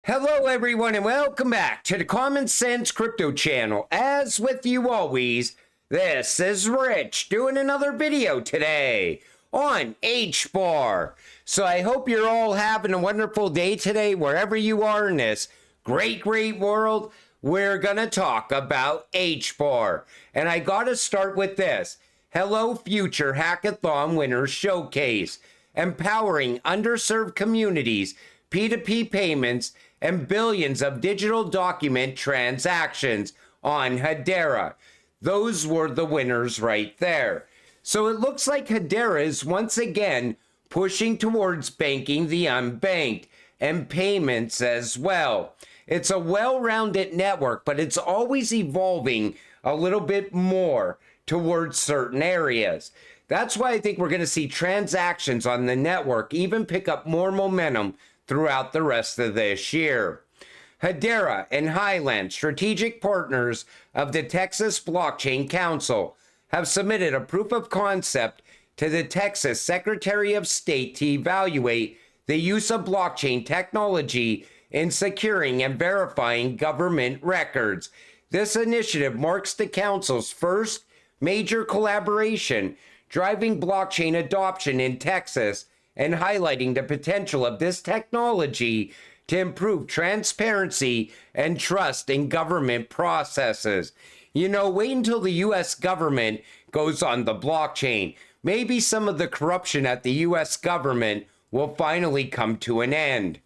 Hello everyone and welcome back to the Common Sense Crypto channel. As with you always, this is Rich doing another video today on Hbar. So I hope you're all having a wonderful day today wherever you are in this great world. We're gonna talk about Hbar. And I gotta start with this. Hello Future Hackathon Winners Showcase. Empowering underserved communities, P2P payments, and billions of digital document transactions on Hedera. Those were the winners right there. So it looks like Hedera is once again pushing towards banking the unbanked and payments as well. It's a well-rounded network, but it's always evolving a little bit more towards certain areas. That's why I think we're going to see transactions on the network even pick up more momentum throughout the rest of this year. Hedera and Highland, strategic partners of the Texas Blockchain Council, have submitted a proof of concept to the Texas Secretary of State to evaluate the use of blockchain technology in securing and verifying government records. This initiative marks the council's first major collaboration driving blockchain adoption in Texas and highlighting the potential of this technology to improve transparency and trust in government processes. You know, wait until the U.S. government goes on the blockchain. Maybe some of the corruption at the U.S. government will finally come to an end.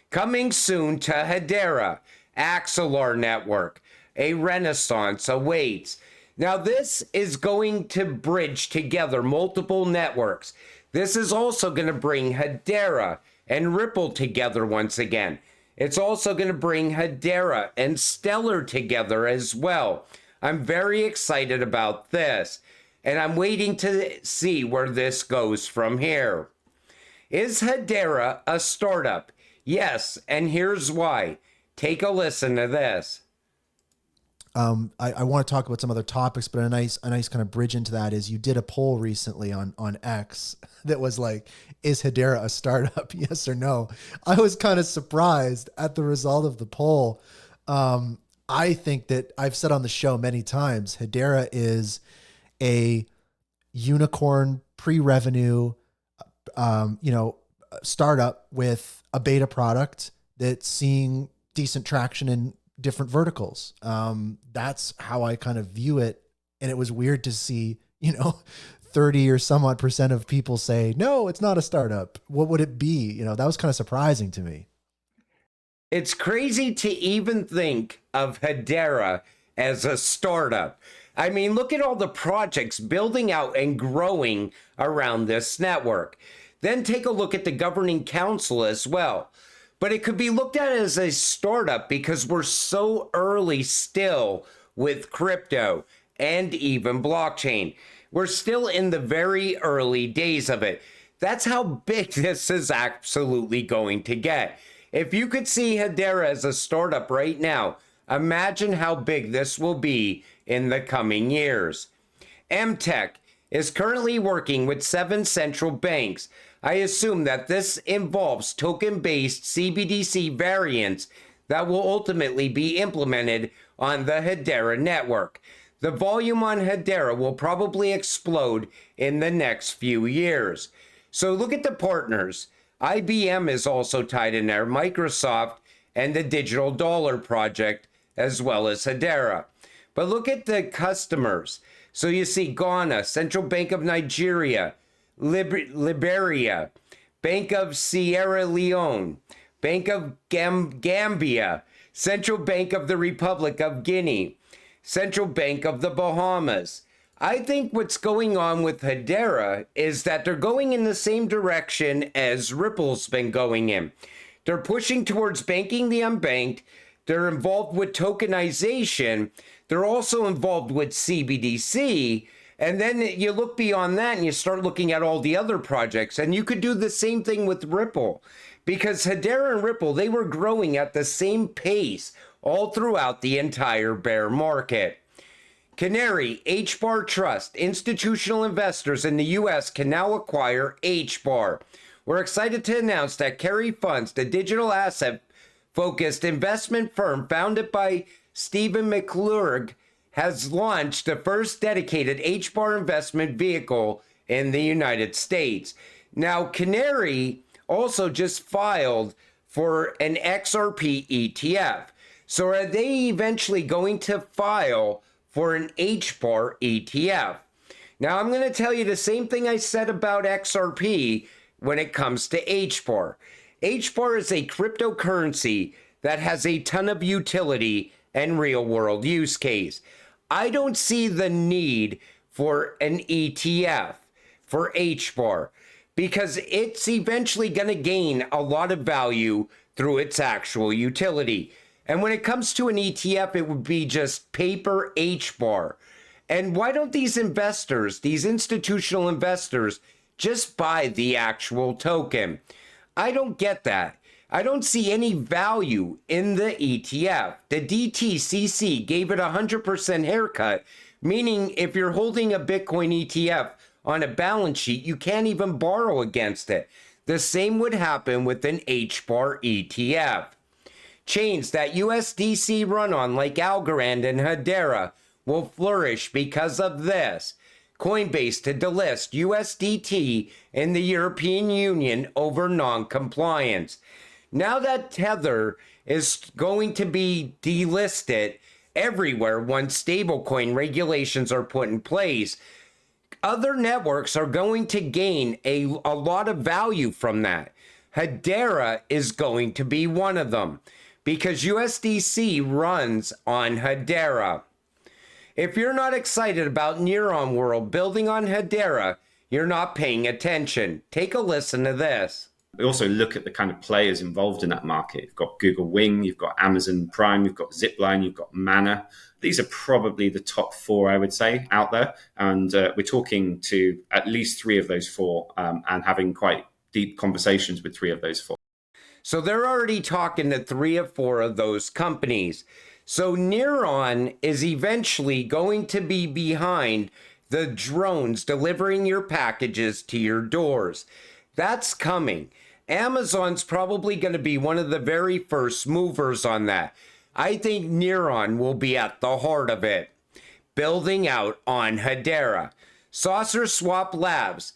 Coming soon to Hedera, Axelar network, a renaissance awaits. Now this is going to bridge together multiple networks. This is also going to bring Hedera and Ripple together once again. It's also going to bring Hedera and Stellar together as well. I'm very excited about this, and I'm waiting to see where this goes from here. Is Hedera a startup? Yes, and here's why. Take a listen to this. I want to talk about some other topics, but a nice kind of bridge into that is you did a poll recently on X that was like, is Hedera a startup? Yes or no? I was kind of surprised at the result of the poll. I think that I've said on the show many times, Hedera is a unicorn pre-revenue, startup with a beta product that's seeing decent traction in different verticals. That's how I kind of view it. And it was weird to see, 30 or some odd % of people say, no, it's not a startup. What would it be? That was kind of surprising to me. It's crazy to even think of Hedera as a startup. I mean, look at all the projects building out and growing around this network. Then take a look at the governing council as well. But it could be looked at as a startup because we're so early still with crypto and even blockchain. We're still in the very early days of it. That's how big this is absolutely going to get. If you could see Hedera as a startup right now, imagine how big this will be in the coming years. MTech is currently working with 7 central banks. I assume that this involves token-based CBDC variants that will ultimately be implemented on the Hedera network. The volume on Hedera will probably explode in the next few years. So look at the partners. IBM is also tied in there, Microsoft, and the Digital Dollar Project, as well as Hedera. But look at the customers. So you see Ghana, Central Bank of Nigeria, Liberia, Bank of Sierra Leone, Bank of Gambia, Central Bank of the Republic of Guinea, Central Bank of the Bahamas. I think what's going on with Hedera is that they're going in the same direction as Ripple's been going in. They're pushing towards banking the unbanked. They're involved with tokenization. They're also involved with CBDC. And then you look beyond that and you start looking at all the other projects, and you could do the same thing with Ripple, because Hedera and Ripple, they were growing at the same pace all throughout the entire bear market. Canary, Hbar Trust, institutional investors in the U.S. can now acquire Hbar. We're excited to announce that Carry Funds, the digital asset focused investment firm founded by Stephen McClurg has launched the first dedicated HBAR investment vehicle in the United States. Now, Canary also just filed for an XRP ETF. So are they eventually going to file for an HBAR ETF? Now, I'm going to tell you the same thing I said about XRP when it comes to HBAR. HBAR is a cryptocurrency that has a ton of utility and real-world use case. I don't see the need for an ETF for HBAR because it's eventually going to gain a lot of value through its actual utility. And when it comes to an ETF, it would be just paper HBAR. And why don't these investors, these institutional investors, just buy the actual token? I don't get that. I don't see any value in the ETF. The DTCC gave it a 100% haircut, meaning if you're holding a Bitcoin ETF on a balance sheet, you can't even borrow against it. The same would happen with an HBAR ETF. Chains that USDC run on, like Algorand and Hedera, will flourish because of this. Coinbase to delist USDT in the European Union over non-compliance. Now that Tether is going to be delisted everywhere once stablecoin regulations are put in place, other networks are going to gain a lot of value from that. Hedera is going to be one of them because USDC runs on Hedera. If you're not excited about Neuron World building on Hedera, you're not paying attention. Take a listen to this. We also look at the kind of players involved in that market. You've got Google Wing, you've got Amazon Prime, you've got Zipline, you've got Mana. These are probably the top four, I would say, out there. And we're talking to at least three of those four and having quite deep conversations with three of those four. So they're already talking to 3 or 4 of those companies. So Neuron is eventually going to be behind the drones delivering your packages to your doors. That's coming. Amazon's probably going to be one of the very first movers on that. I think Neuron will be at the heart of it, building out on Hedera. SaucerSwap Labs.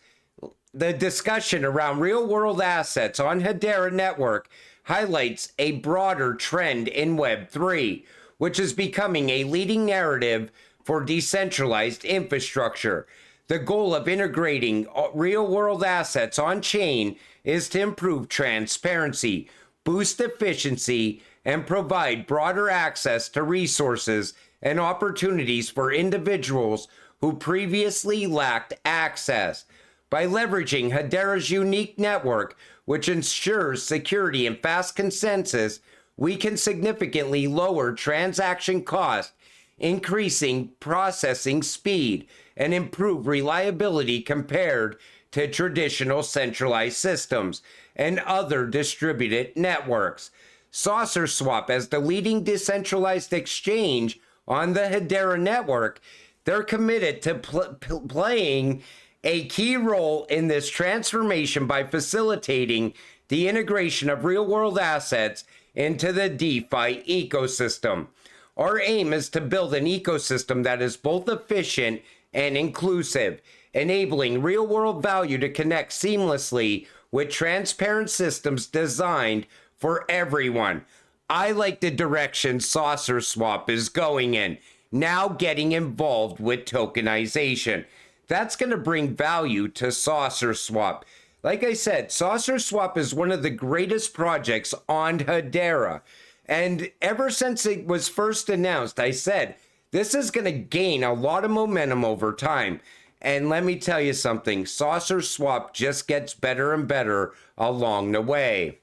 The discussion around real-world assets on Hedera Network highlights a broader trend in Web3, which is becoming a leading narrative for decentralized infrastructure. The goal of integrating real-world assets on-chain is to improve transparency, boost efficiency, and provide broader access to resources and opportunities for individuals who previously lacked access. By leveraging Hedera's unique network, which ensures security and fast consensus, we can significantly lower transaction costs, increasing processing speed, and improve reliability compared to traditional centralized systems and other distributed networks. SaucerSwap, as the leading decentralized exchange on the Hedera network, they're committed to playing a key role in this transformation by facilitating the integration of real-world assets into the DeFi ecosystem. Our aim is to build an ecosystem that is both efficient and inclusive, enabling real-world value to connect seamlessly with transparent systems designed for everyone. I like the direction SaucerSwap is going in, now getting involved with tokenization. That's going to bring value to SaucerSwap. Like I said, SaucerSwap is one of the greatest projects on Hedera. And ever since it was first announced, I said, this is going to gain a lot of momentum over time. And let me tell you something, SaucerSwap just gets better and better along the way.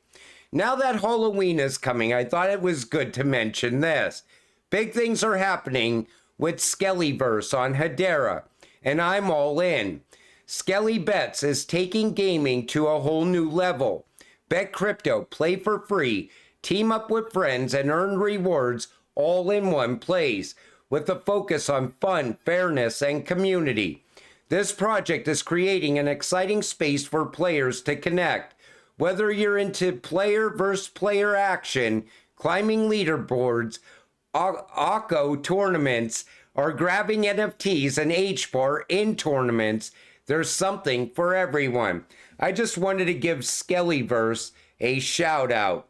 Now that Halloween is coming, I thought it was good to mention this. Big things are happening with SkellyVerse on Hedera, and I'm all in. SkellyBets is taking gaming to a whole new level. Bet crypto, play for free, team up with friends, and earn rewards all in one place, with a focus on fun, fairness, and community. This project is creating an exciting space for players to connect. Whether you're into player versus player action, climbing leaderboards, Akko tournaments, or grabbing NFTs and HBAR in tournaments. There's something for everyone. I just wanted to give SkellyVerse a shout out.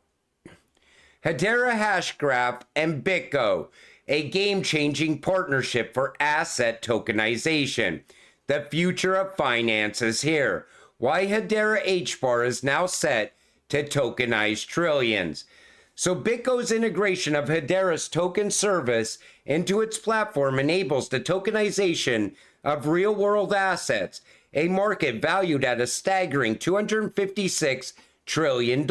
Hedera Hashgraph and BitGo, a game-changing partnership for asset tokenization. The future of finance is here. Why Hedera Hbar is now set to tokenize trillions. So BitGo's integration of Hedera's token service into its platform enables the tokenization of real-world assets, a market valued at a staggering $256 trillion.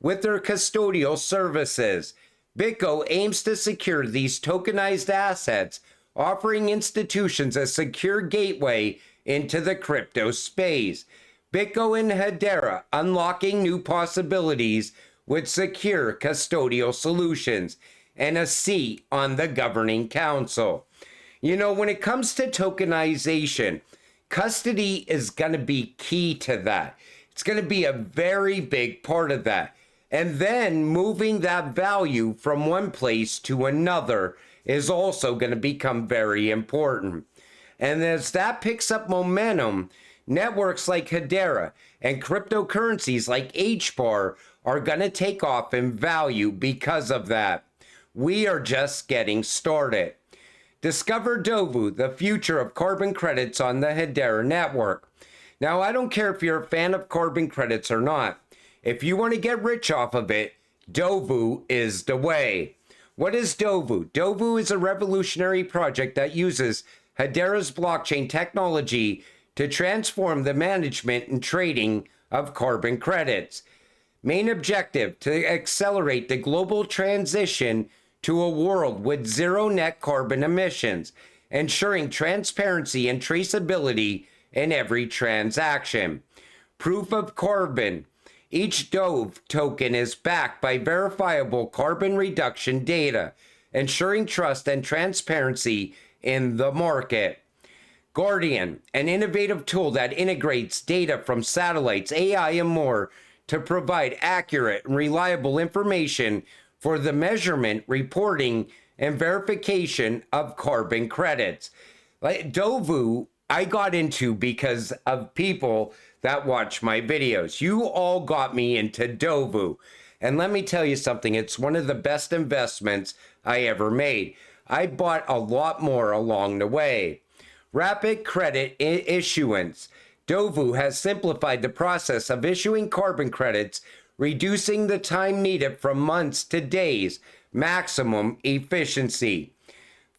With their custodial services, BitGo aims to secure these tokenized assets, offering institutions a secure gateway into the crypto space. BitGo and Hedera unlocking new possibilities with secure custodial solutions and a seat on the governing council. You know, when it comes to tokenization, custody is going to be key to that. It's going to be a very big part of that. And then moving that value from one place to another is also going to become very important. And as that picks up momentum, networks like Hedera and cryptocurrencies like HBAR are going to take off in value because of that. We are just getting started. Discover Dovu, the future of carbon credits on the Hedera network. Now, I don't care if you're a fan of carbon credits or not. If you want to get rich off of it, Dovu is the way. What is Dovu? Dovu is a revolutionary project that uses Hedera's blockchain technology to transform the management and trading of carbon credits. Main objective, to accelerate the global transition to a world with zero net carbon emissions, ensuring transparency and traceability in every transaction. Proof of carbon. Each Dove token is backed by verifiable carbon reduction data, ensuring trust and transparency in the market. Guardian, an innovative tool that integrates data from satellites, AI, and more to provide accurate and reliable information for the measurement, reporting, and verification of carbon credits. Like Dovu, I got into because of people that watch my videos. You all got me into Dovu. And let me tell you something, it's one of the best investments I ever made. I bought a lot more along the way. Rapid credit issuance. Dovu has simplified the process of issuing carbon credits, reducing the time needed from months to days. Maximum efficiency.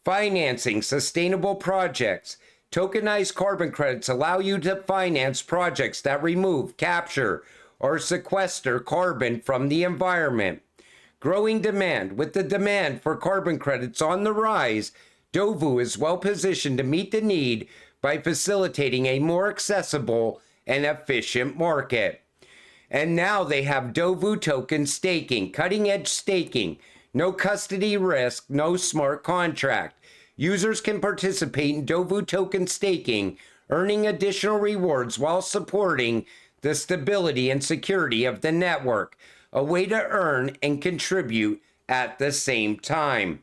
Financing sustainable projects. Tokenized carbon credits allow you to finance projects that remove, capture, or sequester carbon from the environment. Growing demand. With the demand for carbon credits on the rise, Dovu is well positioned to meet the need by facilitating a more accessible and efficient market. And now they have Dovu token staking, cutting-edge staking, no custody risk, no smart contract. Users can participate in Dovu token staking, earning additional rewards while supporting the stability and security of the network, a way to earn and contribute at the same time.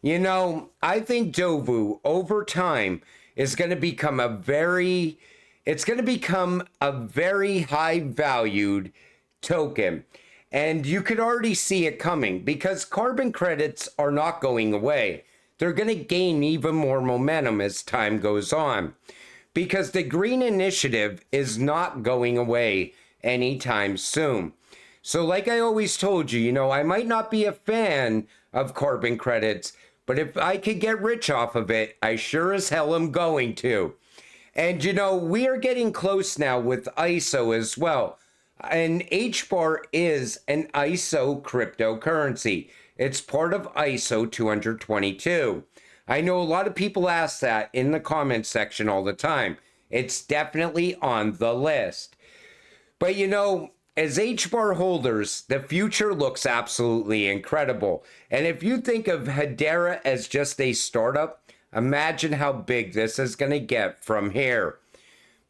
You know, I think Dovu over time is going to become a very high valued token. And you could already see it coming because carbon credits are not going away. They're going to gain even more momentum as time goes on because the green initiative is not going away anytime soon. So like I always told you, you know, I might not be a fan of carbon credits, but if I could get rich off of it, I sure as hell am going to. And you know, we are getting close now with ISO as well. And HBAR is an ISO cryptocurrency. It's part of ISO 222. I know a lot of people ask that in the comments section all the time. It's definitely on the list. But you know, as HBAR holders, the future looks absolutely incredible. And if you think of Hedera as just a startup, imagine how big this is going to get from here.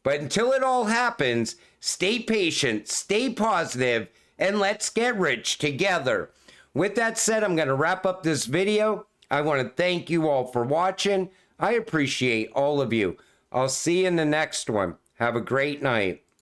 But until it all happens, stay patient, stay positive, and let's get rich together. with that said, I'm going to wrap up this video. I want to thank you all for watching. I appreciate all of you. I'll see you in the next one. Have a great night.